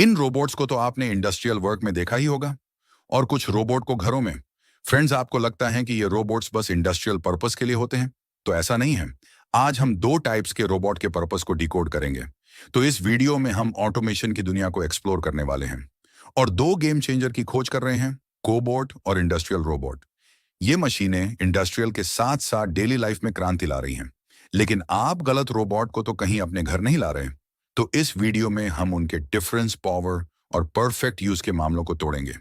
इन robots को तो आपने इंडस्ट्रियल वर्क में देखा ही होगा, और कुछ रोबोट को घरों में। फ्रेंड्स, आपको लगता है कि ये रोबोट्स बस इंडस्ट्रियल पर्पस के लिए होते हैं? तो ऐसा नहीं है। आज हम दो टाइप्स के रोबोट के पर्पस को डिकोड करेंगे। तो इस वीडियो में हम ऑटोमेशन की दुनिया को एक्सप्लोर करने वाले हैं और दो गेम चेंजर की खोज कर रहे हैं, कोबोट और इंडस्ट्रियल रोबोट। ये मशीनें इंडस्ट्रियल के साथ साथ डेली लाइफ में क्रांति ला रही हैं। लेकिन आप गलत रोबोट को तो कहीं अपने घर नहीं ला रहे। तो इस वीडियो में हम उनके डिफरेंस, पावर और परफेक्ट यूज के मामलों को तोड़ेंगे।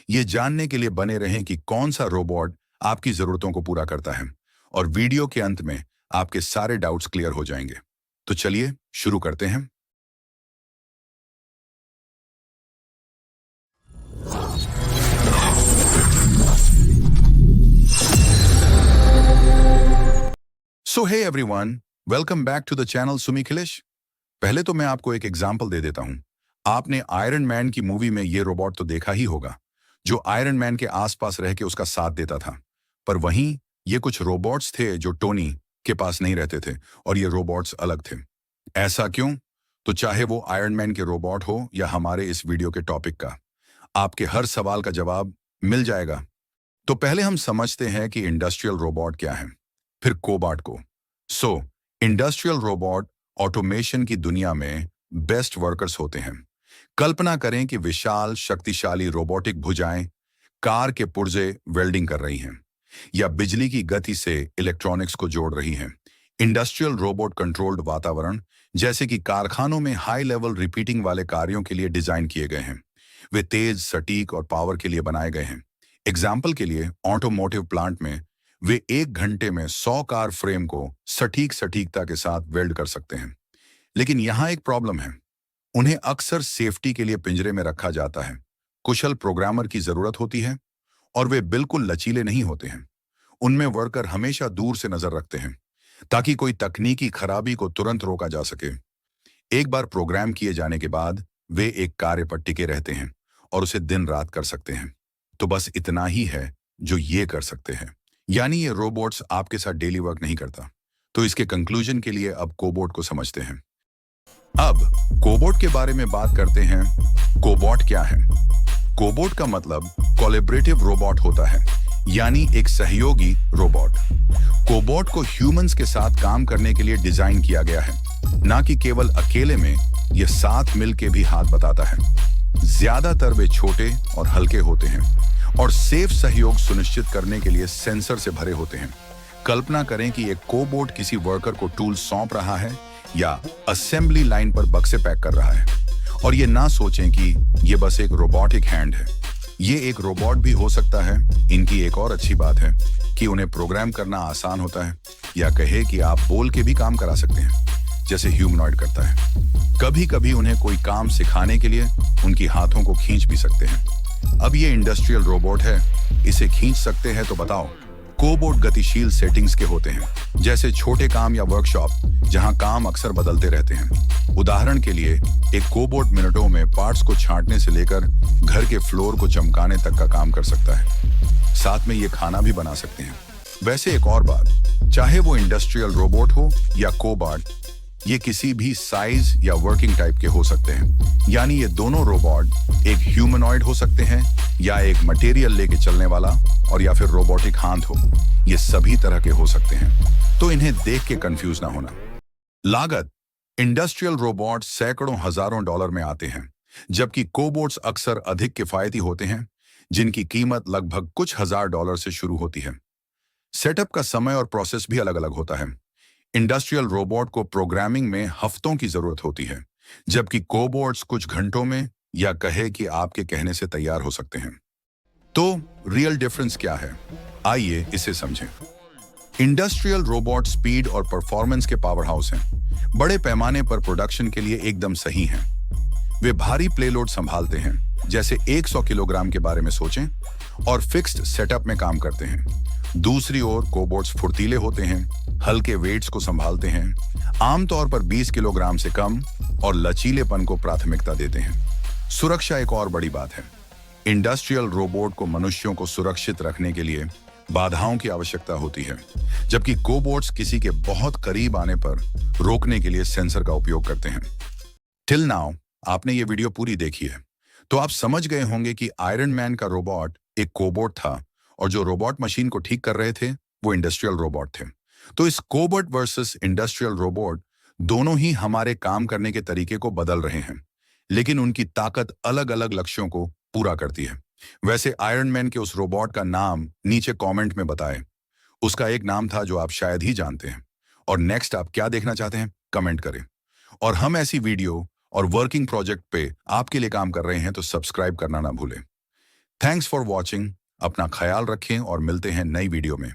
ये जानने के लिए बने रहें कि कौन सा रोबोट आपकी जरूरतों को पूरा करता है, और वीडियो के अंत में आपके सारे डाउट्स क्लियर हो जाएंगे। तो चलिए शुरू करते हैं। So hey everyone, welcome back to the channel Sumi Khilesh. पहले तो मैं आपको एक एग्जांपल दे देता हूं। आपने आयरन मैन की मूवी में ये रोबोट तो देखा ही होगा, जो आयरन मैन के आसपास रह के उसका साथ देता था। पर वहीं ये कुछ रोबोट्स थे जो टोनी के पास नहीं रहते थे, और ये रोबोट्स अलग थे। ऐसा क्यों? तो चाहे वो आयरन मैन के रोबोट हो या हमारे इस वीडियो के टॉपिक का, आपके हर सवाल का जवाब मिल जाएगा। तो पहले हम समझते हैं कि इंडस्ट्रियल रोबोट क्या है, फिर कोबॉट को। सो इंडस्ट्रियल रोबोट ऑटोमेशन की दुनिया में बेस्ट वर्कर्स होते हैं। कल्पना करें कि विशाल शक्तिशाली रोबोटिक भुजाएं कार के पुर्जे वेल्डिंग कर रही हैं, या बिजली की गति से इलेक्ट्रॉनिक्स को जोड़ रही हैं। इंडस्ट्रियल रोबोट कंट्रोल्ड वातावरण, जैसे कि कारखानों में हाई लेवल रिपीटिंग वाले कार्यों के लिए डिजाइन किए गए हैं। वे तेज, सटीक और पावर के लिए बनाए गए हैं। एग्जाम्पल के लिए, ऑटोमोटिव प्लांट में वे 1 घंटे में 100 कार फ्रेम को सटीकता के साथ वेल्ड कर सकते हैं। लेकिन यहाँ एक प्रॉब्लम है। उन्हें अक्सर सेफ्टी के लिए पिंजरे में रखा जाता है। कुशल प्रोग्रामर की जरूरत होती है, और वे बिल्कुल लचीले नहीं होते हैं। उनमें वर्कर हमेशा दूर से नजर रखते हैं, ताकि कोई तकनीकी खराबी को तुरंत रोका जा सके। एक बार प्रोग्राम किए जाने के बाद वे एक कार्य पर टिके रहते हैं और उसे दिन रात कर सकते हैं। तो बस इतना ही है जो ये कर सकते हैं, यानी ये रोबोट्स आपके साथ डेली वर्क नहीं करता। तो इसके कंक्लूजन के लिए अब कोबोट को समझते हैं। अब कोबोट के बारे में बात करते हैं। कोबोट क्या है? कोबोट का मतलब कोलैबोरेटिव रोबोट होता है, यानी एक सहयोगी रोबोट। कोबोट को ह्यूमंस के साथ काम करने के लिए डिजाइन किया गया है, ना कि केवल अकेले में। ये साथ मिलके भी हाथ बताता है। ज्यादातर वे छोटे और हल्के होते हैं, और सेफ सहयोग सुनिश्चित करने के लिए सेंसर से भरे होते हैं। कल्पना करें कि एक कोबोट किसी वर्कर को टूल सौंप रहा है या असेंबली लाइन पर बक्से पैक कर रहा है, और ये ना सोचें कि ये बस एक रोबोटिक हैंड है। ये एक रोबोट भी हो सकता है। इनकी एक और अच्छी बात है कि उन्हें प्रोग्राम करना आसान होता है, या कहे कि आप बोल के भी काम करा सकते हैं, जैसे ह्यूमनॉइड करता है। कभी कभी उन्हें कोई काम सिखाने के लिए उनकी हाथों को खींच भी सकते हैं। अब ये इंडस्ट्रियल रोबोट है, इसे खींच सकते हैं तो बताओ। कोबोट गतिशील सेटिंग्स के होते हैं, जैसे छोटे काम या वर्कशॉप जहां काम अक्सर बदलते रहते हैं। उदाहरण के लिए, एक कोबोट मिनटों में पार्ट्स को छांटने से लेकर घर के फ्लोर को चमकाने तक का काम कर सकता है। साथ में ये खाना भी बना सकते हैं। वैसे एक और बात, चाहे वो इंडस्ट्रियल रोबोट हो या कोबोट, ये किसी भी साइज या वर्किंग टाइप के हो सकते हैं। यानी ये दोनों रोबोट एक ह्यूमनॉइड हो सकते हैं, या एक मटेरियल लेके चलने वाला, और या फिर रोबोटिक हाथ हो। ये सभी तरह के हो सकते हैं, तो इन्हें देख के कंफ्यूज ना होना। लागत: इंडस्ट्रियल रोबोट सैकड़ों हजारों डॉलर में आते हैं, जबकि कोबोट्स अक्सर अधिक किफायती होते हैं, जिनकी कीमत लगभग कुछ हजार डॉलर से शुरू होती है। सेटअप का समय और प्रोसेस भी अलग अलग होता है। इंडस्ट्रियल रोबोट को प्रोग्रामिंग में हफ्तों की जरूरत होती है, जबकि कोबोट्स कुछ घंटों में, या कहे कि आपके कहने से तैयार हो सकते हैं। तो रियल डिफरेंस क्या है? आइए इसे समझें। इंडस्ट्रियल रोबोट स्पीड और परफॉर्मेंस के पावर हाउस हैं। बड़े पैमाने पर प्रोडक्शन के लिए एकदम सही हैं। वे भारी प्लेलोड संभालते हैं, जैसे 100 किलोग्राम के बारे में सोचें, और फिक्स्ड सेटअप में काम करते हैं। दूसरी ओर कोबोट्स फुर्तीले होते हैं, हल्के वेट्स को संभालते हैं, आमतौर पर 20 किलोग्राम से कम, और लचीलेपन को प्राथमिकता देते हैं। सुरक्षा एक और बड़ी बात है। इंडस्ट्रियल रोबोट को मनुष्यों को सुरक्षित रखने के लिए बाधाओं की आवश्यकता होती है, जबकि कोबोट्स किसी के बहुत करीब आने पर रोकने के लिए सेंसर का उपयोग करते हैं। टिल नाउ आपने ये वीडियो पूरी देखी है तो आप समझ गए होंगे कि आयरन मैन का रोबोट एक कोबोट था और जो रोबोट मशीन को ठीक कर रहे थे वो इंडस्ट्रियल रोबोट थे। तो इस कोबोट वर्सेस इंडस्ट्रियल रोबोट दोनों ही हमारे काम करने के तरीके को बदल रहे हैं, लेकिन उनकी ताकत अलग अलग लक्ष्यों को पूरा करती है। वैसे आयरन मैन के उस रोबोट का नाम नीचे कमेंट में बताएं। उसका एक नाम था जो आप शायद ही जानते हैं। और नेक्स्ट आप क्या देखना चाहते हैं कमेंट करें। और हम ऐसी वीडियो और वर्किंग प्रोजेक्ट पे आपके लिए काम कर रहे हैं तो सब्सक्राइब करना ना भूलें। Thanks for watching. अपना ख्याल रखें और मिलते हैं नई वीडियो में।